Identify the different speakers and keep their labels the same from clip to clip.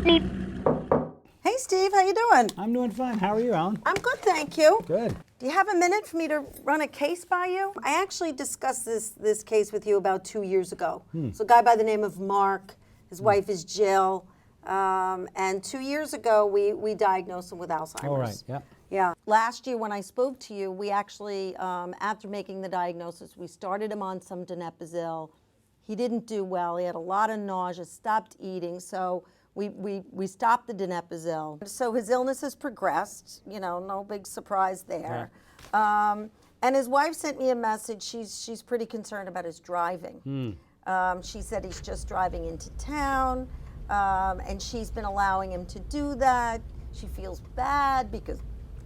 Speaker 1: Hey Steve, how you doing?
Speaker 2: I'm doing fine. How are you, Alan?
Speaker 1: I'm good, thank you.
Speaker 2: Good.
Speaker 1: Do you have a minute for me to run a case by you? I actually discussed this case with you about 2 years ago. So a guy by the name of Mark, his wife is Jill, and 2 years ago we diagnosed him with Alzheimer's.
Speaker 2: All right, yeah.
Speaker 1: Yeah. Last year when I spoke to you, we actually, after making the diagnosis, we started him on some donepezil. He didn't do well. He had a lot of nausea, stopped eating, so we stopped the donepezil. So his illness has progressed, you know, no big surprise there. Yeah. And his wife sent me a message. She's pretty concerned about his driving. She said he's just driving into town, and she's been allowing him to do that. She feels bad because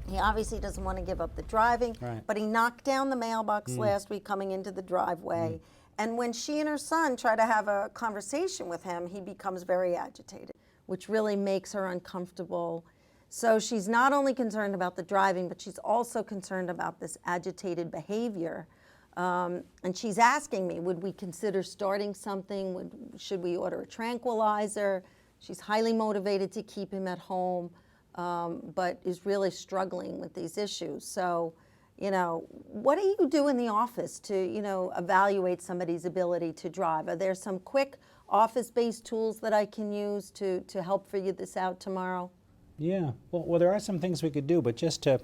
Speaker 1: he obviously doesn't want to give up the driving, but he knocked down the mailbox last week coming into the driveway. And when she and her son try to have a conversation with him, he becomes very agitated, which really makes her uncomfortable. So she's not only concerned about the driving, but she's also concerned about this agitated behavior. And she's asking me, would we consider starting something? Should we order a tranquilizer? She's highly motivated to keep him at home, but is really struggling with these issues. So, you know, what do you do in the office to, you know, evaluate somebody's ability to drive? Are there some quick office-based tools that I can use to help figure this out tomorrow?
Speaker 2: Yeah, well, there are some things we could do, but just to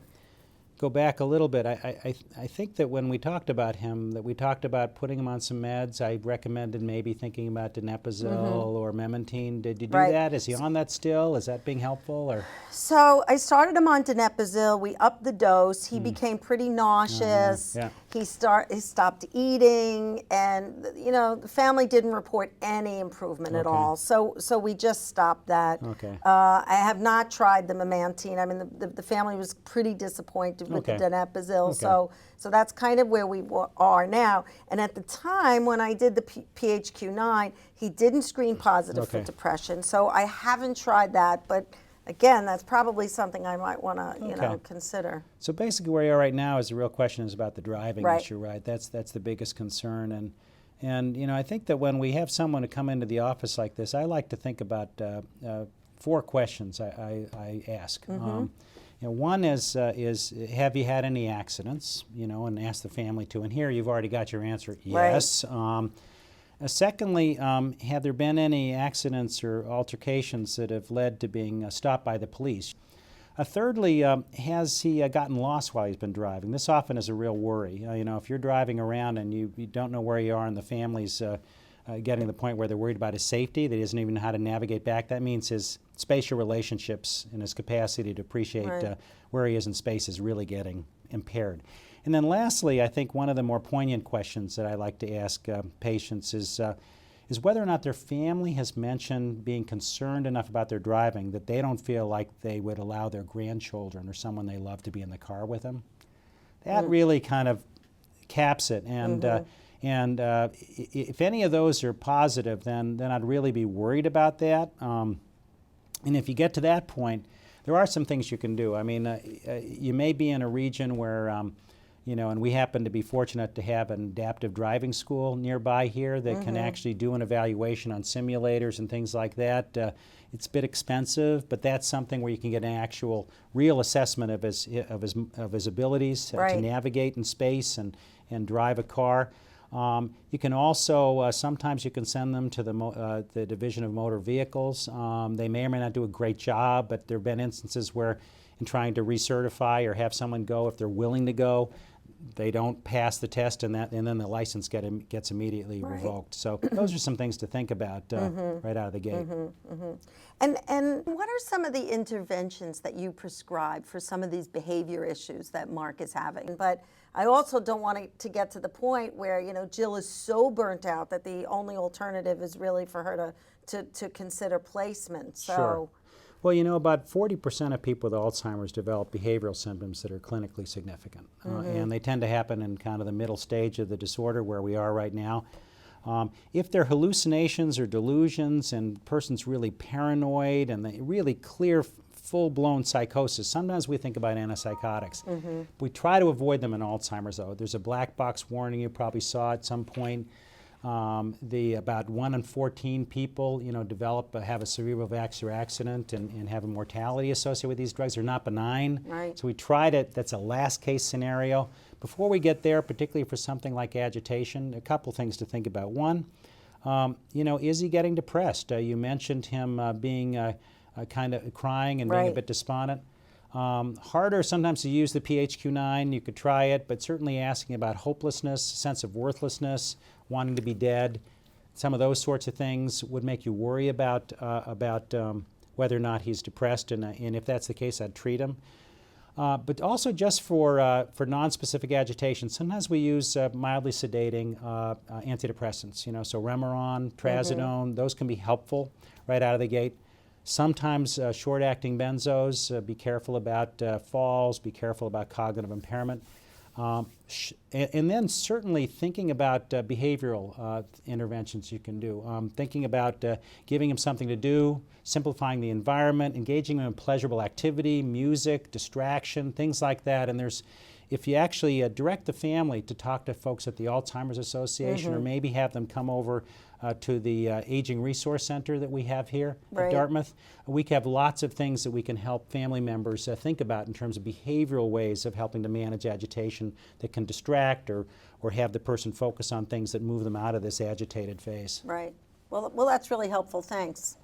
Speaker 2: go back a little bit, I think that when we talked about him, that we talked about putting him on some meds. I recommended maybe thinking about donepezil or memantine. Did you do that? Is he on that still? Is that being helpful? Or
Speaker 1: So I started him on donepezil. We upped the dose. He became pretty nauseous. He stopped eating, and you know the family didn't report any improvement at all. So we just stopped that. I have not tried the memantine. I mean the family was pretty disappointed with the donepezil. So that's kind of where we are now. And at the time when I did the PHQ-9, he didn't screen positive for depression. So I haven't tried that, but again, that's probably something I might want to, you know, consider.
Speaker 2: So basically where you are right now is the real question is about the driving issue, right? That's the biggest concern. And you know, I think that when we have someone to come into the office like this, I like to think about 4 questions I ask. You know, one is have you had any accidents? You know, and ask the family to. And here you've already got your answer, yes. Secondly, have there been any accidents or altercations that have led to being stopped by the police? Thirdly, has he gotten lost while he's been driving? This often is a real worry. You know, if you're driving around and you don't know where you are and the family's getting to the point where they're worried about his safety, that he doesn't even know how to navigate back, that means his spatial relationships and his capacity to appreciate where he is in space is really getting impaired. And then lastly, I think one of the more poignant questions that I like to ask patients is whether or not their family has mentioned being concerned enough about their driving that they don't feel like they would allow their grandchildren or someone they love to be in the car with them. That really kind of caps it. And if any of those are positive, then I'd really be worried about that. And if you get to that point, there are some things you can do. I mean, you may be in a region where, you know, and we happen to be fortunate to have an adaptive driving school nearby here that can actually do an evaluation on simulators and things like that. It's a bit expensive, but that's something where you can get an actual, real assessment of his abilities to navigate in space and drive a car. You can also, sometimes you can send them to the Division of Motor Vehicles. They may or may not do a great job, but there have been instances where in trying to recertify or have someone go, if they're willing to go, they don't pass the test and then the license gets immediately revoked. So those are some things to think about right out of the gate.
Speaker 1: And what are some of the interventions that you prescribe for some of these behavior issues that Mark is having? But I also don't want it to get to the point where, you know, Jill is so burnt out that the only alternative is really for her to consider placement. So.
Speaker 2: Sure. Well, you know, about 40% of people with Alzheimer's develop behavioral symptoms that are clinically significant. And they tend to happen in kind of the middle stage of the disorder where we are right now. If they're hallucinations or delusions and person's really paranoid and they really clear full-blown psychosis, sometimes we think about antipsychotics. We try to avoid them in Alzheimer's, though. There's a black box warning you probably saw at some point. The about 1 in 14 people, have a cerebrovascular accident and have a mortality associated with these drugs. They're not benign.
Speaker 1: Right.
Speaker 2: So we tried it. That's a last case scenario. Before we get there, particularly for something like agitation, a couple things to think about. One, is he getting depressed? You mentioned him being kind of crying and being a
Speaker 1: Right.
Speaker 2: bit despondent. Harder sometimes to use the PHQ-9. You could try it, but certainly asking about hopelessness, sense of worthlessness, wanting to be dead, some of those sorts of things would make you worry about whether or not he's depressed, and if that's the case, I'd treat him. But also just for nonspecific agitation, sometimes we use mildly sedating antidepressants, so Remeron, Trazodone, those can be helpful right out of the gate. Sometimes short-acting benzos, be careful about falls, be careful about cognitive impairment. And then certainly thinking about behavioral interventions you can do. Thinking about giving him something to do, simplifying the environment, engaging him in pleasurable activity, music, distraction, things like that. And if you actually direct the family to talk to folks at the Alzheimer's Association, or maybe have them come over to the Aging Resource Center that we have here
Speaker 1: Right.
Speaker 2: at Dartmouth, we have lots of things that we can help family members think about in terms of behavioral ways of helping to manage agitation that can distract or have the person focus on things that move them out of this agitated phase.
Speaker 1: Right. Well, that's really helpful. Thanks.